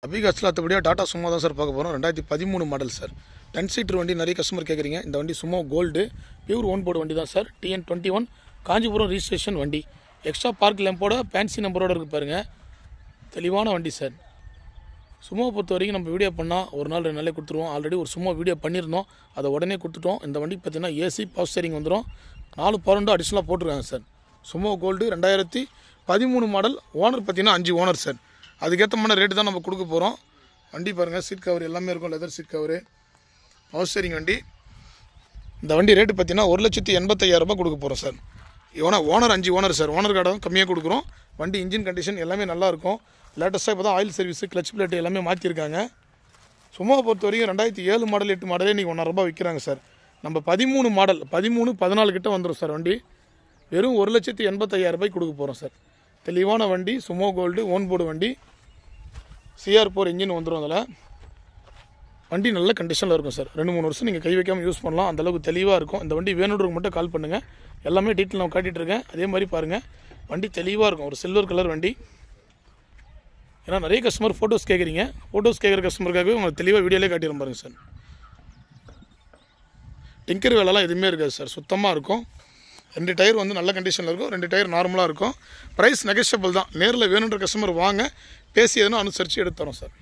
அபிகாஸ்ல அடுத்தபடியாக டாடா சுமோ தான் சார் பார்க்க போகிறோம். 2013 மாடல் சார். 10 சீட்டர் வண்டி நிறைய கஸ்டமர் கேட்குறீங்க. இந்த வண்டி Sumo gold pure own board வண்டி தான் சார். TN21 காஞ்சிபுரம் ரிஜிஸ்ட்ரேஷன் வண்டி. எக்ஸ்ட்ரா பார்க் லேம்போட ஃபேன்சி நம்பரோட இருக்குது பாருங்கள். தெளிவான வண்டி சார். சுமோ பொறுத்த வரைக்கும் நம்ம வீடியோ பண்ணால் ஒரு நாள் 2 நாளே கொடுத்துருவோம். ஆல்ரெடி ஒரு சுமோ வீடியோ பண்ணியிருந்தோம், அதை உடனே கொடுத்துட்டோம். இந்த வண்டிக்கு பார்த்தீங்கன்னா ஏசி பவர் ஸ்டீரிங் வந்துடும். 4 பவர் அடிஷனலாக போட்டிருக்காங்க sir. Sumo gold 2013 model. Owner பார்த்தீங்கன்னா 5 ஓனர் சார். அதுக்கேற்ற ரேட்டு தான் நம்ம கொடுக்க போகிறோம். வண்டி பாருங்கள், சீட் கவர் எல்லாமே இருக்கும், leather seat cover, power steering வண்டி. இந்த வண்டி ரேட்டு பார்த்தீங்கன்னா 1,85,000 கொடுக்க போகிறோம் sir. Owner 5 owner sir. Owner கார்டும் கம்மியாக கொடுக்குறோம். வண்டி இன்ஜின் கண்டிஷன் எல்லாமே நல்லாயிருக்கும். லேட்டஸ்ட்டாக இப்போ தான் ஆயில் சர்வீஸு, கிளச் பிளேட்டு எல்லாமே மாற்றிருக்காங்க. சும்மாவை பொறுத்த வரைக்கும் 2007 மாடல் 8 மாடலே நீங்கள் ₹1,000 விற்கிறாங்க சார். நம்ம 13 மாடல் 13, 14 கிட்ட வந்துடும் சார். வண்டி வெறும் 1,85,000 கொடுக்க போகிறோம் சார். தெளிவான வண்டி, சுமோ கோல்டு ஓன் போர்டு வண்டி. CR4 இன்ஜின் வந்துடும். அதில் வண்டி நல்ல கண்டிஷனில் இருக்கும் சார். 2-3 வருஷம் நீங்கள் கை வைக்காமல் யூஸ் பண்ணலாம். அந்தளவுக்கு தெளிவாக இருக்கும். இந்த வண்டி வேணுன்றவங்க மட்டும் கால் பண்ணுங்கள். எல்லாமே டீட்டெயில் நான் காட்டிகிட்டு இருக்கேன். அதே மாதிரி பாருங்கள், வண்டி தெளிவாக இருக்கும். ஒரு சில்வர் கலர் வண்டி. ஏன்னா நிறைய கஸ்டமர் ஃபோட்டோஸ் கேட்குறீங்க. ஃபோட்டோஸ் கேட்குற கஸ்டமருக்காகவே உங்களுக்கு தெளிவாக வீடியோலேயே காட்டிடும் பாருங்கள் சார். டிங்கர் வேலைலாம் எதுவுமே இருக்காது சார். சுத்தமாக இருக்கும். 2 டயர் வந்து நல்ல கண்டிஷனில் இருக்கும், 2 டயர் நார்மலாக இருக்கும். ப்ரைஸ் நெகோஷியபிள் தான். நேரில் வேணுன்ற கஸ்டமர் வாங்க, பேசி எதுனா அனுசரித்து எடுத்து தரோம் சார்.